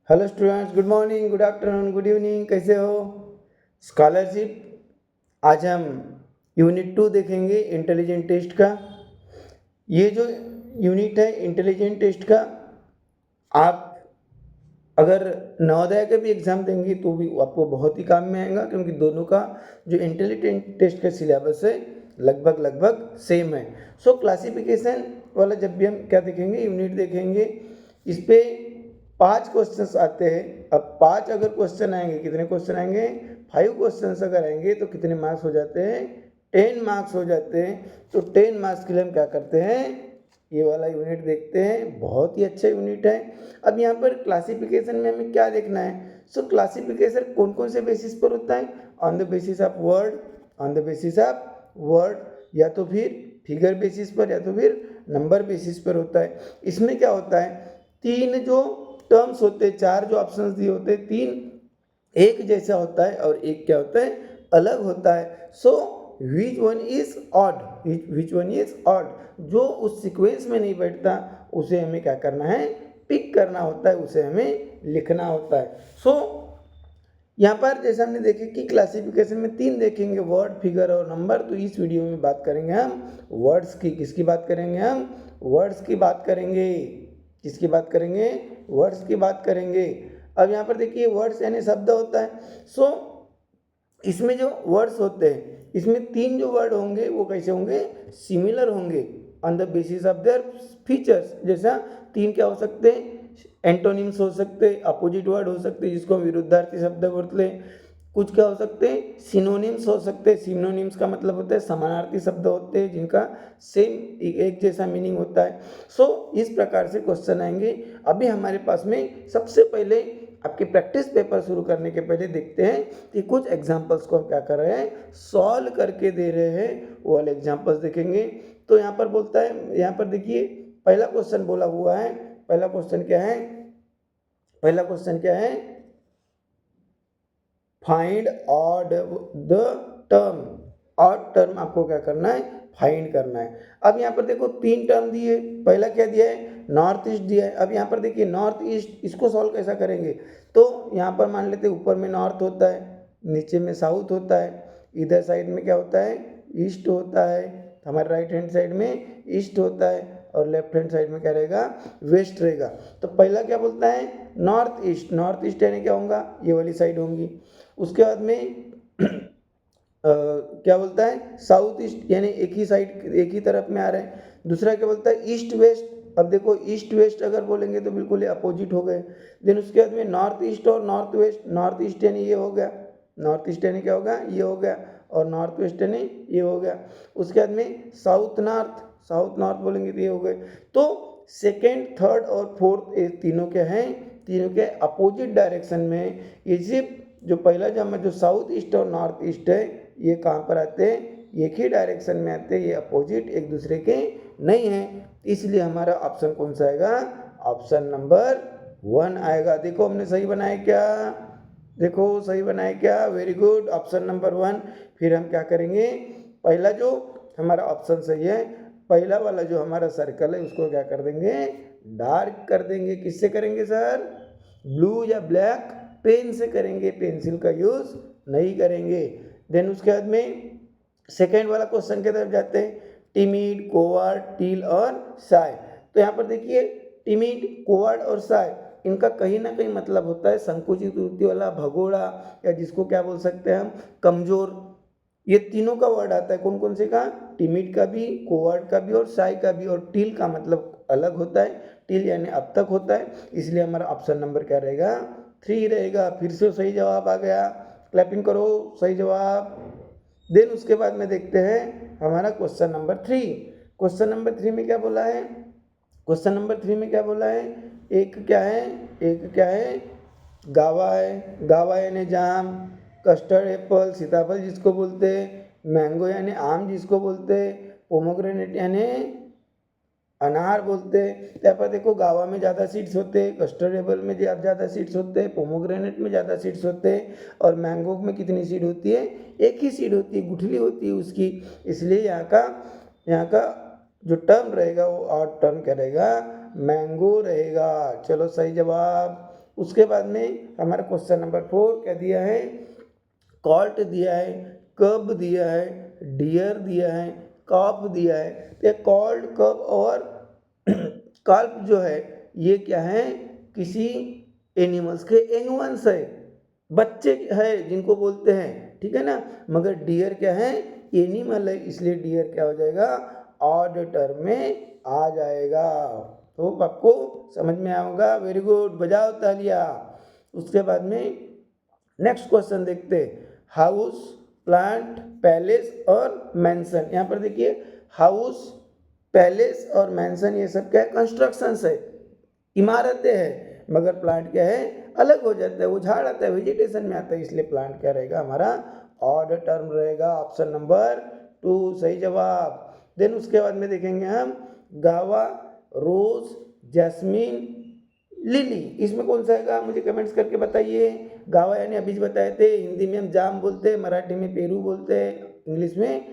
Hello students, good morning, good afternoon, good evening. कैसे हो? Scholarship. आज हम यूनिट 2 देखेंगे इंटेलिजेंट टेस्ट का। ये जो यूनिट है इंटेलिजेंट टेस्ट का, आप अगर नवोदय का भी एग्ज़ाम देंगे तो भी आपको बहुत ही काम में आएगा, क्योंकि दोनों का जो इंटेलिजेंट टेस्ट का सिलेबस है लगभग लगभग सेम है। सो क्लासिफिकेशन वाला जब भी हम क्या देखेंगे, यूनिट देखेंगे, इस पे 5 क्वेश्चंस आते हैं। अब 5 अगर क्वेश्चन आएंगे, कितने क्वेश्चन आएंगे? 5 क्वेश्चंस अगर आएंगे तो कितने मार्क्स हो जाते हैं? 10 मार्क्स हो जाते हैं। तो 10 मार्क्स के लिए हम क्या करते हैं, ये वाला यूनिट देखते हैं। बहुत ही अच्छा यूनिट है। अब यहाँ पर क्लासिफिकेशन में हमें क्या देखना है? सो क्लासिफिकेशन कौन कौन से बेसिस पर होता है? On the basis of word, on the basis of word, या तो फिर फिगर बेसिस पर, या तो फिर नंबर बेसिस पर होता है। इसमें क्या होता है, 3 जो टर्म्स होते हैं, 4 जो ऑप्शंस दिए होते हैं, 3 एक जैसा होता है और एक क्या होता है, अलग होता है। So which one is odd, which one is odd, जो उस सीक्वेंस में नहीं बैठता उसे हमें क्या करना है, पिक करना होता है, उसे हमें लिखना होता है। सो यहाँ पर जैसे हमने देखे कि क्लासिफिकेशन में 3 देखेंगे, वर्ड, फिगर और नंबर। तो इस वीडियो में बात करेंगे हम वर्ड्स की। किसकी बात करेंगे? हम वर्ड्स की बात करेंगे। किसकी बात करेंगे? वर्ड्स की बात करेंगे। अब यहाँ पर देखिए, वर्ड्स यानी शब्द होता है। सो इसमें जो वर्ड्स होते हैं, इसमें 3 जो वर्ड होंगे वो कैसे होंगे, सिमिलर होंगे on the basis of their features. जैसा 3 क्या हो सकते हैं, एंटोनिम्स हो सकते हैं, अपोजिट वर्ड हो सकते हैं जिसको हम विरुद्धार्थी शब्द बोलते हैं। कुछ क्या हो सकते हैं, सिनोनिम्स हो सकते हैं। सिनोनिम्स का मतलब होता है समानार्थी शब्द होते हैं जिनका सेम एक जैसा मीनिंग होता है। सो इस प्रकार से क्वेश्चन आएंगे। अभी हमारे पास में सबसे पहले आपके प्रैक्टिस पेपर शुरू करने के पहले देखते हैं कि कुछ एग्जाम्पल्स को हम क्या कर रहे हैं, सॉल्व करके दे रहे हैं। वो वाले एग्जाम्पल्स देखेंगे। तो यहाँ पर बोलता है, यहाँ पर देखिए पहला क्वेश्चन बोला हुआ है। पहला क्वेश्चन क्या है? पहला क्वेश्चन क्या है? Find odd the term. Odd term आपको क्या करना है, फाइंड करना है। अब यहाँ पर देखो 3 टर्म दिए। पहला क्या दिया है, नॉर्थ ईस्ट दिया है। अब यहाँ पर देखिए नॉर्थ ईस्ट, इसको सॉल्व कैसा करेंगे? तो यहाँ पर मान लेते ऊपर में नॉर्थ होता है, नीचे में साउथ होता है, इधर साइड में क्या होता है, ईस्ट होता है। हमारे राइट हैंड साइड में ईस्ट होता है और लेफ्ट हैंड साइड में क्या रहेगा, वेस्ट रहेगा। तो पहला क्या बोलता है, नॉर्थ ईस्ट। नॉर्थ ईस्ट यानी क्या होगा, ये वाली साइड होंगी। उसके बाद में क्या बोलता है, साउथ ईस्ट, यानी एक ही साइड, एक ही तरफ में आ रहे हैं। दूसरा क्या बोलता है, ईस्ट वेस्ट। अब देखो ईस्ट वेस्ट अगर बोलेंगे तो बिल्कुल अपोजिट हो गए। देन उसके बाद में नॉर्थ ईस्ट और नॉर्थ वेस्ट। नॉर्थ ईस्ट यानी ये हो गया, नॉर्थ ईस्ट यानी क्या होगा, ये हो गया, और नॉर्थ वेस्ट यानी ये हो गया। उसके बाद में साउथ नॉर्थ, साउथ नॉर्थ बोलेंगे तो ये हो गए। तो सेकेंड, थर्ड और फोर्थ, ये तीनों क्या हैं, तीनों के अपोजिट डायरेक्शन में। इजिप्ट जो पहला जो साउथ ईस्ट और नॉर्थ ईस्ट है, ये कहाँ पर आते हैं, एक ही डायरेक्शन में आते हैं, ये अपोजिट एक दूसरे के नहीं है। इसलिए हमारा ऑप्शन कौन सा आएगा, ऑप्शन नंबर 1 आएगा। देखो हमने सही बनाया क्या, देखो सही बनाया क्या, वेरी गुड, ऑप्शन नंबर 1। फिर हम क्या करेंगे, पहला जो हमारा ऑप्शन सही है, पहला वाला जो हमारा सर्कल है उसको क्या कर देंगे, डार्क कर देंगे। किससे करेंगे सर, ब्लू या ब्लैक पेन से करेंगे, पेंसिल का यूज नहीं करेंगे। देन उसके बाद में सेकेंड वाला क्वेश्चन की तरफ जाते हैं, टिमिड, कोवर्ड, टील और शाय। तो यहाँ पर देखिए टिमिड, कोवर्ड और शाय, इनका कहीं ना कहीं मतलब होता है संकुचित वृत्ति वाला, भगोड़ा, या जिसको क्या बोल सकते हैं हम, कमजोर। ये तीनों का वर्ड आता है, कौन कौन से का, टिमिड का भी, कोवर्ड का भी और शाय का भी। और टील का मतलब अलग होता है, टिल यानी अब तक होता है। इसलिए हमारा ऑप्शन नंबर क्या रहेगा, 3 रहेगा। फिर से सही जवाब आ गया, क्लैपिंग करो, सही जवाब। देन उसके बाद में देखते हैं हमारा क्वेश्चन नंबर 3। क्वेश्चन नंबर 3 में क्या बोला है, क्वेश्चन नंबर 3 में क्या बोला है, एक क्या है, एक क्या है, गावा है। गावा यानी जाम, कस्टर्ड एप्पल, सीताफल जिसको बोलते हैं, मैंगो यानी आम जिसको बोलते हैं, पोमोग्रेनेट यानी अनार बोलते हैं। यहाँ पर देखो गावा में ज़्यादा सीड्स होते हैं, कस्टर्ड एप्पल में ज़्यादा सीड्स होते हैं, पोमोग्रेनेट में ज़्यादा सीड्स होते हैं, और मैंगो में कितनी सीड होती है, एक ही सीड होती है, गुठली होती है उसकी। इसलिए यहाँ का जो टर्म रहेगा वो ऑड टर्म क्या रहेगा, मैंगो रहेगा। चलो सही जवाब, उसके बाद में हमारा क्वेश्चन नंबर 4 क्या दिया है, कॉल्ट दिया है, कब दिया है, डियर दिया है, कॉप दिया है। तो कॉल्ड, कब और कल्प जो है ये क्या है, किसी एनिमल्स के यंग वंस है, बच्चे है जिनको बोलते हैं, ठीक है ना। मगर डियर क्या है, एनिमल है, इसलिए डियर क्या हो जाएगा, ऑड टर्म में आ जाएगा। तो आपको समझ में आया होगा, वेरी गुड, बजाओ तालियां। उसके बाद में नेक्स्ट क्वेश्चन देखते हैं, हाउस, प्लांट, पैलेस और मैंसन। यहाँ पर देखिए हाउस, पैलेस और मैंसन ये सब क्या है, कंस्ट्रक्शंस है, इमारतें हैं। मगर प्लांट क्या है, अलग हो जाता है, वो झाड़ आता है, वेजिटेशन में आता है, इसलिए प्लांट क्या रहेगा हमारा, ऑड टर्म रहेगा। ऑप्शन नंबर 2 सही जवाब। देन उसके बाद में देखेंगे हम गावा, रोज, जैस्मीन, लिली, इसमें कौन सा आएगा, मुझे कमेंट्स करके बताइए। गावा यानी अभी बताए थे, हिंदी में हम जाम बोलते हैं, मराठी में पेरू बोलते हैं, इंग्लिश में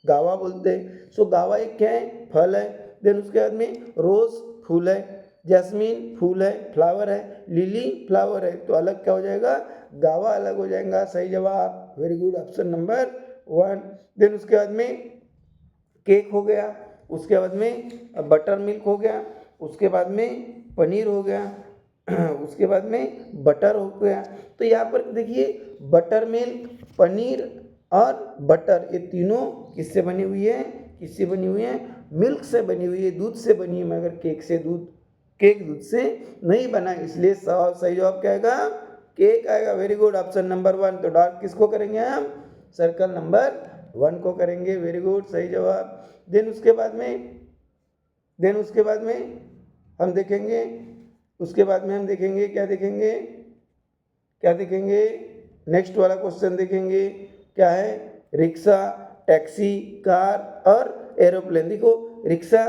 गावा बोलते हैं। सो गावा एक क्या है, फल है। देन उसके बाद में रोज फूल है, जैस्मीन फूल है, फ्लावर है, लिली फ्लावर है, तो अलग क्या हो जाएगा, गावा अलग हो जाएगा, सही जवाब, very good, option number 1। Then उसके बाद में केक हो गया, उसके बाद में बटर मिल्क हो गया, उसके बाद में पनीर हो गया, उसके बाद में बटर हो गया। तो यहाँ पर देखिए बटर मिल्क, पनीर और बटर, ये तीनों किससे बनी हुई है, किससे बनी हुई है, मिल्क से बनी हुई है, दूध से बनी है। मगर केक से दूध, केक दूध से नहीं बना, इसलिए सही जवाब क्या आएगा, केक आएगा, वेरी गुड, ऑप्शन नंबर 1। तो डॉट किसको करेंगे हम, सर्कल नंबर 1 को करेंगे, वेरी गुड, सही जवाब। देन उसके बाद में हम देखेंगे, उसके बाद में हम देखेंगे क्या देखेंगे, नेक्स्ट वाला क्वेश्चन देखेंगे, क्या है, रिक्शा, टैक्सी, कार और एरोप्लेन। देखो रिक्शा,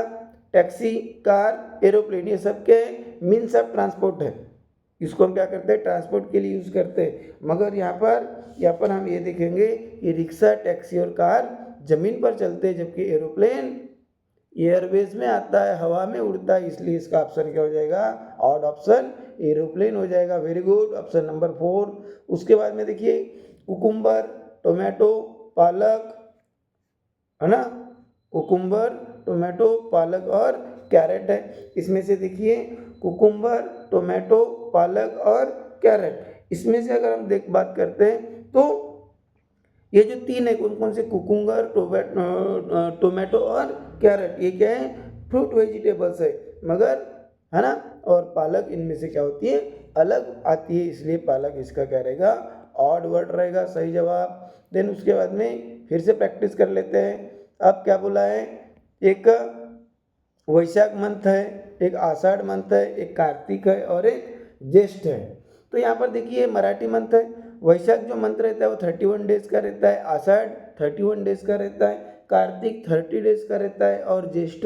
टैक्सी, कार, एरोप्लेन ये सब के मीन्स ऑफ ट्रांसपोर्ट है, इसको हम क्या करते हैं, ट्रांसपोर्ट के लिए यूज़ करते हैं। मगर यहाँ पर हम ये देखेंगे कि रिक्शा, टैक्सी और कार जमीन पर चलते हैं, जबकि एरोप्लेन एयरवेज में आता है, हवा में उड़ता है, इसलिए इसका ऑप्शन क्या हो जाएगा, ऑड ऑप्शन, एरोप्लेन हो जाएगा, वेरी गुड, ऑप्शन नंबर 4। उसके बाद में देखिए कुकुम्बर, टोमेटो, पालक, है ना, कुकुम्बर, टोमेटो, पालक और कैरेट है। इसमें से देखिए कुकुम्बर, टोमेटो, पालक और कैरेट, इसमें से अगर हम बात करते हैं तो ये जो तीन है, कौन कौन से, कुकुम्बर, टोमेटो और कैरेट, ये क्या है, फ्रूट वेजिटेबल्स है। मगर है ना, और पालक इनमें से क्या होती है, अलग आती है, इसलिए पालक इसका क्या रहेगा, ऑड वर्ड रहेगा, सही जवाब। देन उसके बाद में फिर से प्रैक्टिस कर लेते हैं। अब क्या बोला है, एक वैशाख मंथ है, एक आषाढ़ मंथ है, एक कार्तिक है और एक ज्येष्ठ है। तो यहाँ पर देखिए मराठी मंथ है, वैशाख जो मंथ रहता है वो 31 डेज का रहता है, आषाढ़ 31 डेज का रहता है, कार्तिक 30 डेज का रहता है और ज्येष्ठ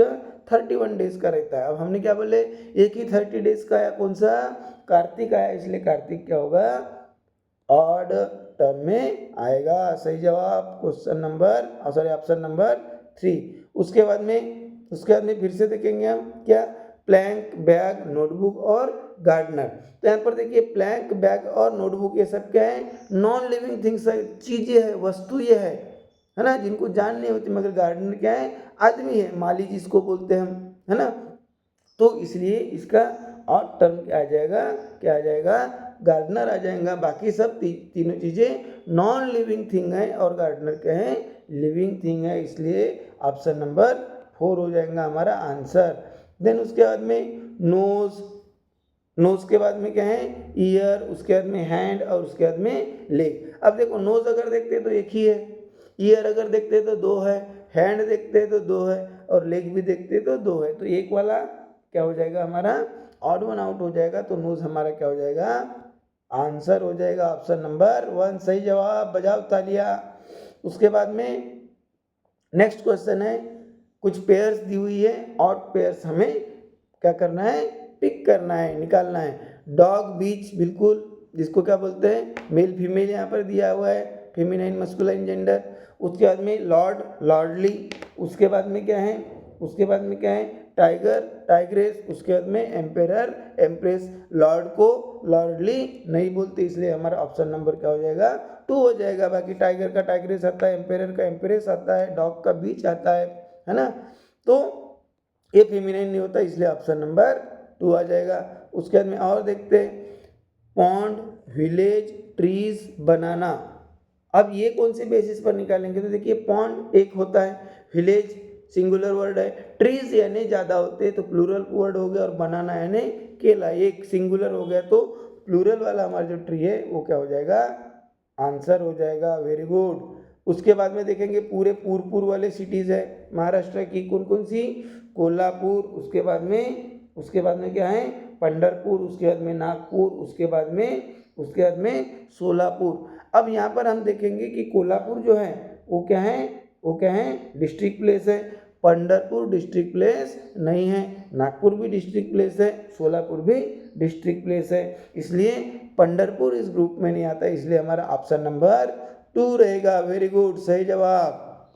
31 डेज का रहता है। अब हमने क्या बोले, एक ही 30 डेज का आया, कौन सा, कार्तिक आया, इसलिए कार्तिक क्या होगा, ऑड टर्म में आएगा, सही जवाब, क्वेश्चन नंबर ऑप्शन नंबर 3। उसके बाद में फिर से देखेंगे हम क्या, प्लैंक, बैग, नोटबुक और गार्डनर। तो यहाँ पर देखिए प्लैंक, बैग और नोटबुक ये सब क्या है, नॉन लिविंग थिंग्स है, चीजें है, वस्तु ये है ना, जिनको जान नहीं होती। मगर गार्डनर क्या है, आदमी है, माली जिसको बोलते हैं हम, है ना। तो इसलिए इसका ऑड टर्म क्या आ जाएगा, गार्डनर आ जाएगा। बाकी सब तीनों चीजें नॉन लिविंग थिंग है और गार्डनर क्या है, लिविंग थिंग है, इसलिए ऑप्शन नंबर 4 हो जाएगा हमारा आंसर। देन उसके बाद में नोज के बाद में क्या है, ईयर, उसके बाद में हैंड और उसके बाद में लेग। अब देखो नोज अगर देखते हैं तो एक ही है, ईयर अगर देखते हैं तो 2 है, हैंड देखते हैं तो 2 है और लेग भी देखते हैं तो 2 है। तो एक वाला क्या हो जाएगा हमारा, ऑड वन आउट हो जाएगा, तो नोज हमारा क्या हो जाएगा, आंसर हो जाएगा, ऑप्शन नंबर 1 सही जवाब, बजाओ तालियां। उसके बाद में नेक्स्ट क्वेश्चन है, कुछ पेयर्स दी हुई है, ऑड पेयर्स हमें क्या करना है, पिक करना है, निकालना है। डॉग, बीच, बिल्कुल, जिसको क्या बोलते हैं, मेल फीमेल यहाँ पर दिया हुआ है, फेमिनाइन मस्कुलाइन जेंडर। उसके बाद में लॉर्ड, लॉर्डली, उसके बाद में क्या है, टाइगर, टाइग्रेस, उसके बाद में एम्पेरर, एम्प्रेस। लॉर्ड को लार्डली नहीं बोलते, इसलिए हमारा ऑप्शन नंबर क्या हो जाएगा 2 हो जाएगा। बाकी टाइगर का टाइग्रेस आता है, एम्पेयर का एम्पेरेस आता है, डॉग का बीच आता है ना। तो ये फेमिनाइन नहीं होता, इसलिए ऑप्शन नंबर 2 आ जाएगा। उसके बाद में और देखते हैं, पॉन्ड, विलेज, ट्रीज, बनाना। अब ये कौन से बेसिस पर निकालेंगे, तो देखिए पॉन्ड एक होता है, विलेज सिंगुलर वर्ड है, ट्रीज यानी ज़्यादा होते हैं तो प्लूरल वर्ड हो गया, और बनाना यानी केला एक सिंगुलर हो गया, तो प्लूरल वाला हमारा जो ट्री है वो क्या हो जाएगा, आंसर हो जाएगा। Very good. उसके बाद में देखेंगे पूरे पूर्व वाले सिटीज़ है महाराष्ट्र की, कौन कौन सी, कोल्हापुर, उसके बाद में क्या है, पंढरपुर, उसके बाद में नागपुर, उसके बाद में सोलापुर। अब यहाँ पर हम देखेंगे कि कोल्हापुर जो है वो क्या है, डिस्ट्रिक्ट प्लेस है, पंढरपुर डिस्ट्रिक्ट प्लेस नहीं है, नागपुर भी डिस्ट्रिक्ट प्लेस है, सोलापुर भी डिस्ट्रिक्ट प्लेस है, इसलिए पंढरपुर इस ग्रुप में नहीं आता, इसलिए हमारा ऑप्शन नंबर 2 रहेगा। वेरी गुड, सही जवाब,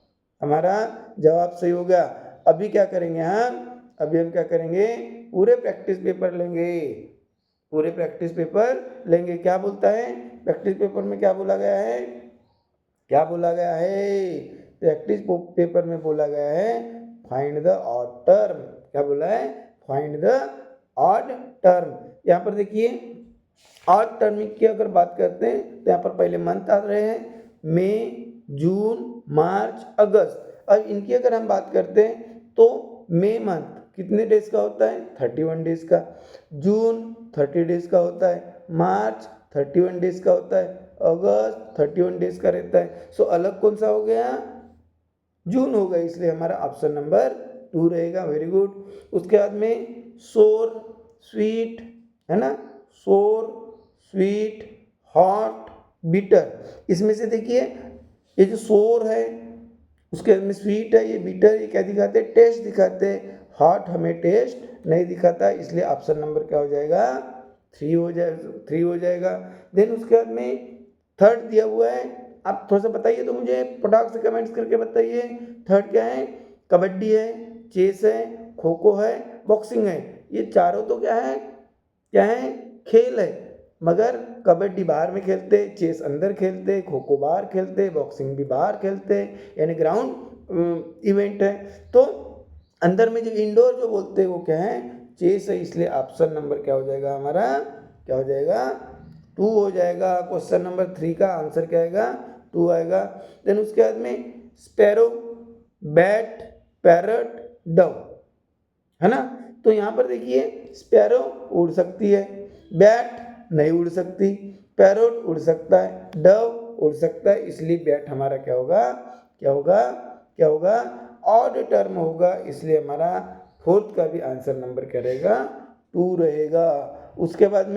हमारा जवाब सही हो गया। अभी क्या करेंगे हम क्या करेंगे, पूरे प्रैक्टिस पेपर लेंगे। क्या बोलता है प्रैक्टिस पेपर में, क्या बोला गया है, प्रैक्टिस पेपर में बोला गया है फाइंड द ऑड टर्म। क्या बोला है, फाइंड द ऑड टर्म। यहाँ पर देखिए ऑड टर्म की अगर बात करते हैं तो यहाँ पर पहले मंथ आ रहे हैं, मई, जून, मार्च, अगस्त। अब इनकी अगर हम बात करते हैं तो मई मंथ कितने डेज का होता है, 31 डेज का, जून 30 डेज का होता है, मार्च 31 डेज का होता है, अगस्त 31 डेज का रहता है। सो अलग कौन सा हो गया, जून हो गया, इसलिए हमारा ऑप्शन नंबर 2 रहेगा। Very good. उसके बाद में सोर, स्वीट है ना, सोर, स्वीट, हॉट, बिटर। इसमें से देखिए ये जो सोर है, उसके बाद में स्वीट है, ये बिटर, ये क्या दिखाते हैं, टेस्ट दिखाते हैं। हॉट हमें टेस्ट नहीं दिखाता, इसलिए ऑप्शन नंबर क्या हो जाएगा, 3 हो जाएगा। देन उसके बाद में थर्ड दिया हुआ है, आप थोड़ा सा बताइए तो मुझे, फटाक से कमेंट्स करके बताइए। थर्ड क्या है, कबड्डी है, चेस है, खो खो है, बॉक्सिंग है। ये चारों तो क्या है, खेल है, मगर कबड्डी बाहर में खेलते, चेस अंदर खेलते, खो खो बाहर खेलते, बॉक्सिंग भी बाहर खेलते, यानी ग्राउंड इवेंट है। तो अंदर में जो इंडोर जो बोलते हैं वो क्या है, चेस है, इसलिए ऑप्शन नंबर क्या हो जाएगा हमारा, क्या हो जाएगा, 2 हो जाएगा। क्वेश्चन नंबर 3 का आंसर क्या आएगा, 2 आएगा। देन उसके बाद में स्पैरो, बैट, पैरट, डव है ना। तो यहाँ पर देखिए स्पैरो उड़ सकती है, बैट नहीं उड़ सकती, पैरोट उड़ सकता है, डव उड़ सकता है, इसलिए बैट हमारा क्या होगा, ऑड टर्म होगा, इसलिए हमारा फोर्थ का भी आंसर नंबर क्या रहेगा, 2 रहेगा। उसके बाद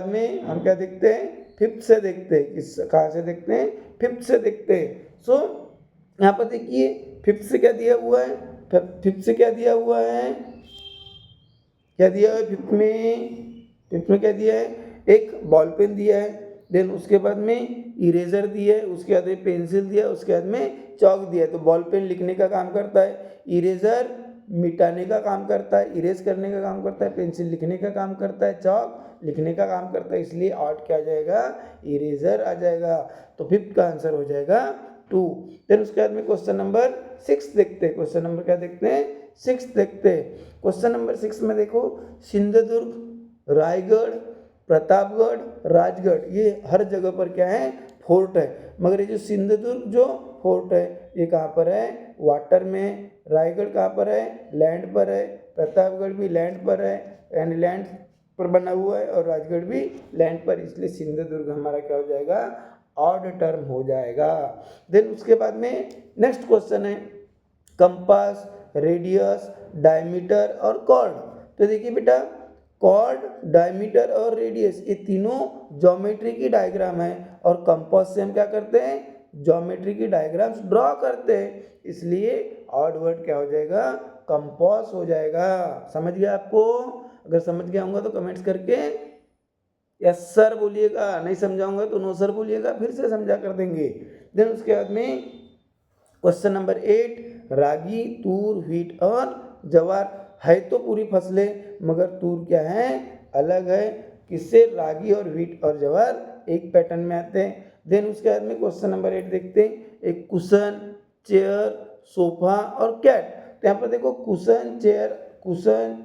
में हम क्या देखते हैं, फिफ्थ से देखते हैं, कहाँ से देखते हैं, फिफ्थ से देखते हैं। सो यहाँ पर देखिए फिफ्थ से क्या दिया हुआ है, फिफ्थ में क्या दिया है, एक बॉल पेन दिया है, देन उसके बाद में इरेजर दिया है, उसके बाद में पेंसिल दिया है, उसके बाद में चौक दिया है। तो बॉल पेन लिखने का काम करता है, इरेजर मिटाने का काम करता है, इरेज करने का काम करता है, पेंसिल लिखने का काम करता है, चौक लिखने का काम करता है, इसलिए ऑड क्या आ जाएगा, इरेजर आ जाएगा। तो फिफ्थ का आंसर हो जाएगा 2। देन उसके बाद में क्वेश्चन नंबर 6 देखते हैं। क्वेश्चन नंबर क्या देखते हैं, 6 देखते हैं। क्वेश्चन नंबर 6 में देखो, सिंधुदुर्ग, रायगढ़, प्रतापगढ़, राजगढ़, ये हर जगह पर क्या है, फोर्ट है, मगर ये जो सिंधुदुर्ग जो फोर्ट है ये कहाँ पर है, वाटर में, रायगढ़ कहाँ पर है, लैंड पर है, प्रतापगढ़ भी लैंड पर है, यानी लैंड पर बना हुआ है, और राजगढ़ भी लैंड पर, इसलिए सिंधुदुर्ग हमारा क्या हो जाएगा, ऑड टर्म हो जाएगा। देन उसके बाद में नेक्स्ट क्वेश्चन है, कंपास, रेडियस, डायमीटर और कॉर्ड। तो देखिए बेटा, कॉर्ड, डायमीटर और रेडियस ये तीनों ज्योमेट्री की डायग्राम है, और कंपास से हम क्या करते हैं, ज्योमेट्री की डायग्राम्स ड्रॉ करते हैं, इसलिए ऑड वर्ड क्या हो जाएगा, कंपास हो जाएगा। समझ गया आपको? अगर समझ गया होगा तो कमेंट्स करके यस सर बोलिएगा, नहीं समझाऊंगा तो नो सर बोलिएगा, फिर से समझा कर देंगे। देन उसके बाद में क्वेश्चन नंबर 8, रागी, तूर, व्हीट और जवार है तो पूरी फसलें, मगर तूर क्या है, अलग है, किससे? रागी और व्हीट और जवार एक पैटर्न में आते हैं। देन उसके बाद में क्वेश्चन नंबर 8 देखते हैं। एक कुशन, चेयर, सोफा और कैट। तो यहाँ पर देखो कुशन,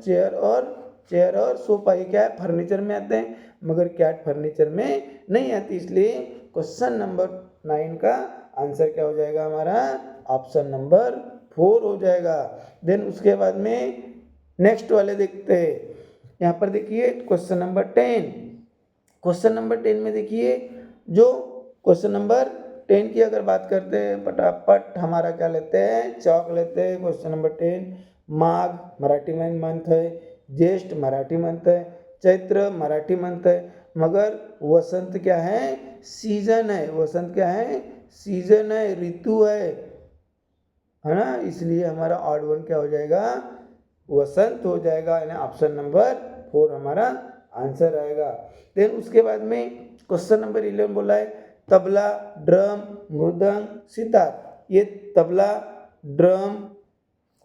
चेयर और सोफा ये क्या है? फर्नीचर में आते हैं, मगर कैट फर्नीचर में नहीं आती। इसलिए क्वेश्चन नंबर 9 का आंसर क्या हो जाएगा हमारा? ऑप्शन नंबर 4 हो जाएगा। देन उसके बाद में नेक्स्ट वाले देखते हैं। यहाँ पर देखिए क्वेश्चन नंबर 10। क्वेश्चन नंबर 10 में देखिए, जो क्वेश्चन नंबर 10 की अगर बात करते हैं, फटाफट हमारा क्या लेते हैं? चौक लेते हैं। क्वेश्चन नंबर 10, माघ मराठी में मंथ है, ज्येष्ठ मराठी मंथ है, चैत्र मराठी मंथ है, मगर वसंत क्या है? सीजन है। वसंत क्या है? सीजन है, ऋतु है ना। इसलिए हमारा ऑड वन क्या हो जाएगा? वसंत हो जाएगा, यानी ऑप्शन नंबर 4 हमारा आंसर आएगा। देन उसके बाद में क्वेश्चन नंबर 11 बोला है तबला, ड्रम, मृदंग, सितार। ये तबला, ड्रम,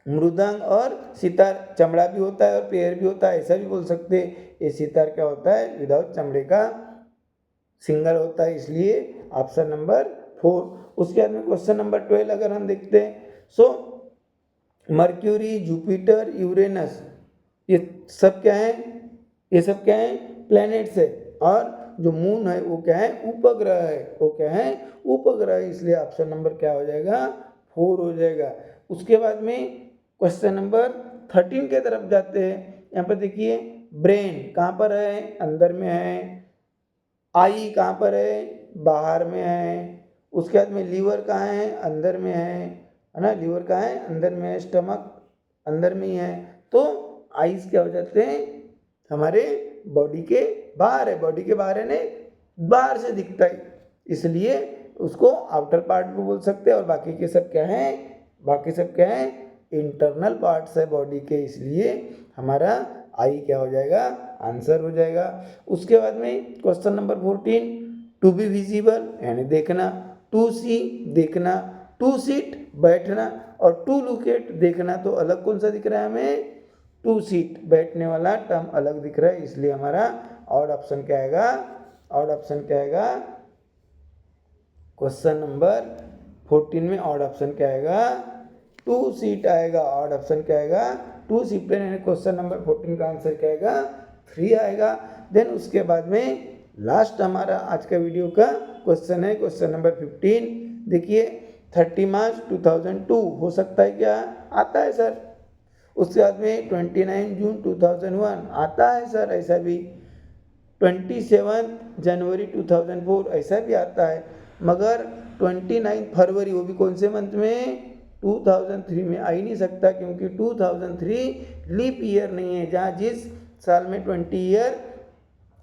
मृदंग और सितार चमड़ा भी होता है और पेयर भी होता है, ऐसा भी बोल सकते हैं। ये सितार क्या होता है? विदाउट चमड़े का सिंगल होता है, इसलिए ऑप्शन नंबर 4। उसके बाद में क्वेश्चन नंबर 12 अगर हम देखते हैं, सो मर्क्यूरी, जुपिटर, यूरेनस ये सब क्या है? ये सब क्या है? प्लैनेट्स है। और जो मून है वो क्या है? उपग्रह है। वो क्या है? उपग्रह है, इसलिए ऑप्शन नंबर क्या हो जाएगा? 4 हो जाएगा। उसके बाद में क्वेश्चन नंबर 13 के तरफ जाते हैं। यहाँ पर देखिए ब्रेन कहाँ पर है? अंदर में है। आई कहाँ पर है? बाहर में है। उसके बाद में लीवर कहाँ है? अंदर में है ना। लीवर कहाँ है? अंदर में है। स्टमक अंदर में ही है। तो आईज क्या हो जाते हैं? हमारे बॉडी के बाहर है। बॉडी के बाहर है ने बाहर से दिखता है, इसलिए उसको आउटर पार्ट भी बोल सकते हैं। और बाकी के सब क्या है? बाकी सब क्या है? इंटरनल पार्ट्स है बॉडी के, इसलिए हमारा आई क्या हो जाएगा? आंसर हो जाएगा। उसके बाद में question number 14, to be visible यानी देखना, टू सी देखना, टू सीट बैठना और टू लुक एट देखना। तो अलग कौन सा दिख रहा है हमें? टू सीट बैठने वाला टर्म अलग दिख रहा है, इसलिए हमारा ऑड ऑप्शन क्या आएगा? ऑड ऑप्शन क्या आएगा? क्वेश्चन नंबर 14 में ऑड ऑप्शन क्या आएगा? टू सीट आएगा। ऑड ऑप्शन क्या आएगा? To seat. क्वेश्चन नंबर 14 का आंसर क्या आएगा? 3 आएगा। देन उसके बाद में लास्ट हमारा आज का वीडियो का क्वेश्चन है क्वेश्चन नंबर 15। देखिए 30 मार्च 2002 हो सकता है क्या? आता है सर। उसके बाद में 29 जून 2001 आता है सर, ऐसा भी। 27 जनवरी 2004 ऐसा भी आता है, मगर 29 फरवरी वो भी कौन से मंथ में? 2003 में आ ही नहीं सकता, क्योंकि 2003 लीप ईयर नहीं है। जहाँ जिस साल में 20 ईयर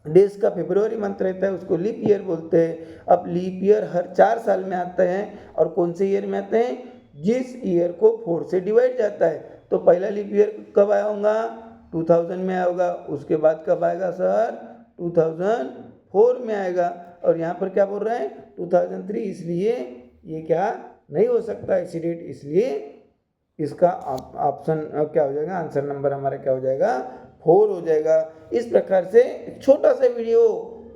डेज का फरवरी मंथ रहता है उसको लीप ईयर बोलते हैं। अब लीप ईयर हर 4 साल में आते हैं, और कौन से ईयर में आते हैं? जिस ईयर को 4 से डिवाइड जाता है। तो पहला लीप ईयर कब आया होगा? 2000 में आया होगा। उसके बाद कब आएगा सर? 2004 में आएगा। और यहाँ पर क्या बोल रहे हैं? 2003, इसलिए ये क्या नहीं हो सकता इसी डेट, इसलिए इसका ऑप्शन क्या हो जाएगा? आंसर नंबर हमारा क्या हो जाएगा? 4 हो जाएगा। इस प्रकार से एक छोटा सा वीडियो,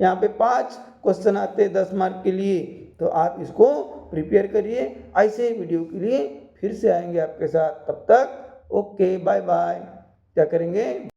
यहाँ पे 5 क्वेश्चन आते हैं 10 मार्क के लिए, तो आप इसको प्रिपेयर करिए। ऐसे ही वीडियो के लिए फिर से आएंगे आपके साथ, तब तक ओके बाय बाय। क्या करेंगे?